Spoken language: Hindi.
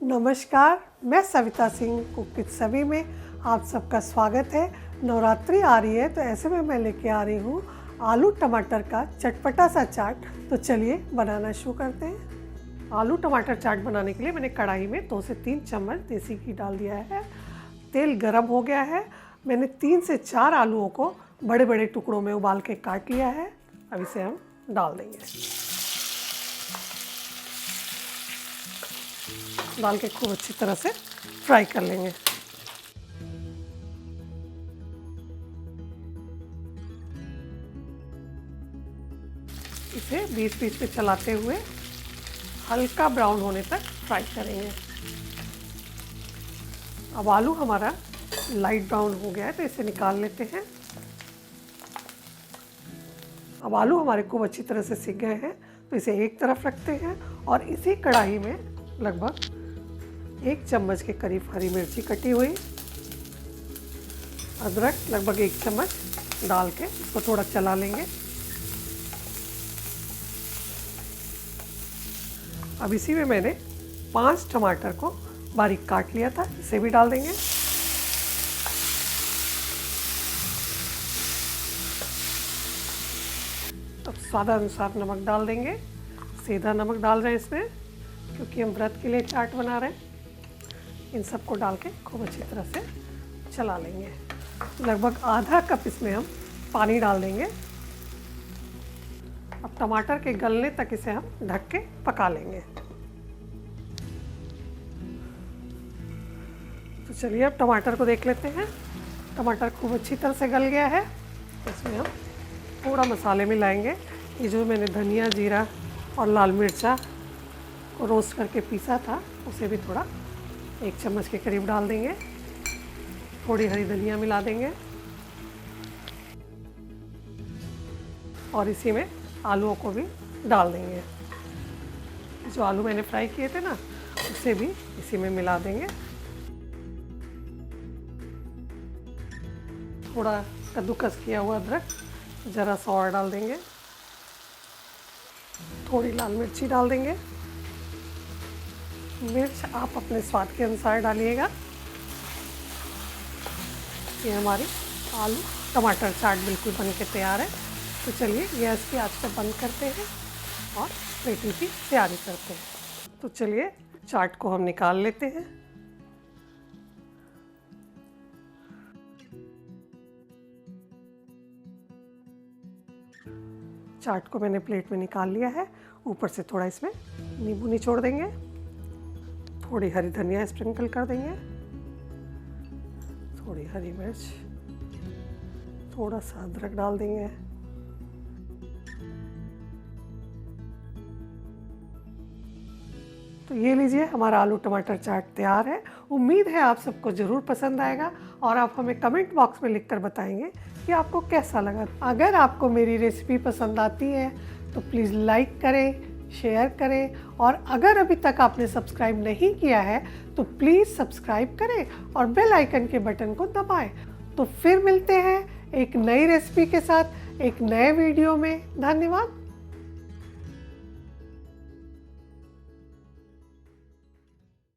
नमस्कार, मैं सविता सिंह कुक विद सभी में आप सबका स्वागत है। नवरात्रि आ रही है तो ऐसे में मैं लेके आ रही हूँ आलू टमाटर का चटपटा सा चाट। तो चलिए बनाना शुरू करते हैं। आलू टमाटर चाट बनाने के लिए मैंने कढ़ाई में 2 से 3 चम्मच देसी घी डाल दिया है। तेल गरम हो गया है। मैंने 3 से 4 आलूओं को बड़े बड़े टुकड़ों में उबाल के काट लिया है। अब इसे हम डाल देंगे। डाल के खूब अच्छी तरह से फ्राई कर लेंगे। इसे बीच-बीच में चलाते हुए हल्का ब्राउन होने तक फ्राई करेंगे। अब आलू हमारा लाइट ब्राउन हो गया है तो इसे निकाल लेते हैं। अब आलू हमारे खूब अच्छी तरह से सिक गए हैं तो इसे एक तरफ रखते हैं और इसी कढ़ाई में लगभग 1 चम्मच के करीब हरी मिर्ची कटी हुई, अदरक लगभग 1 चम्मच डाल के इसको थोड़ा चला लेंगे। अब इसी में मैंने 5 टमाटर को बारीक काट लिया था, इसे भी डाल देंगे। अब स्वादानुसार नमक डाल देंगे। सीधा नमक डाल रहे हैं इसमें क्योंकि हम व्रत के लिए चाट बना रहे हैं। इन सबको डाल के खूब अच्छी तरह से चला लेंगे। लगभग आधा कप इसमें हम पानी डाल देंगे। अब टमाटर के गलने तक इसे हम ढक के पका लेंगे। तो चलिए अब टमाटर को देख लेते हैं। टमाटर खूब अच्छी तरह से गल गया है। इसमें हम थोड़ा मसाले मिलाएंगे। ये जो मैंने धनिया, जीरा और लाल मिर्चा को रोस्ट करके पीसा था उसे भी थोड़ा 1 चम्मच के करीब डाल देंगे। थोड़ी हरी धनिया मिला देंगे और इसी में आलूओं को भी डाल देंगे। जो आलू मैंने फ्राई किए थे ना उसे भी इसी में मिला देंगे। थोड़ा कद्दूकस किया हुआ अदरक ज़रा सा और डाल देंगे। थोड़ी लाल मिर्ची डाल देंगे। मिर्च आप अपने स्वाद के अनुसार डालिएगा। ये हमारी आलू टमाटर चाट बिल्कुल बन के तैयार है। तो चलिए गैस की आंच को बंद करते हैं और प्लेटिंग की तैयारी करते हैं। तो चलिए चाट को हम निकाल लेते हैं। चाट को मैंने प्लेट में निकाल लिया है। ऊपर से थोड़ा इसमें नींबू निचोड़ देंगे। थोड़ी हरी धनिया स्प्रिंकल कर देंगे। थोड़ी हरी मिर्च, थोड़ा सा अदरक डाल देंगे। तो ये लीजिए हमारा आलू टमाटर चाट तैयार है। उम्मीद है आप सबको ज़रूर पसंद आएगा और आप हमें कमेंट बॉक्स में लिखकर बताएंगे कि आपको कैसा लगा। अगर आपको मेरी रेसिपी पसंद आती है तो प्लीज़ लाइक करें, शेयर करें और अगर अभी तक आपने सब्सक्राइब नहीं किया है तो प्लीज़ सब्सक्राइब करें और बेल आइकन के बटन को दबाएं। तो फिर मिलते हैं एक नई रेसिपी के साथ एक नए वीडियो में। धन्यवाद।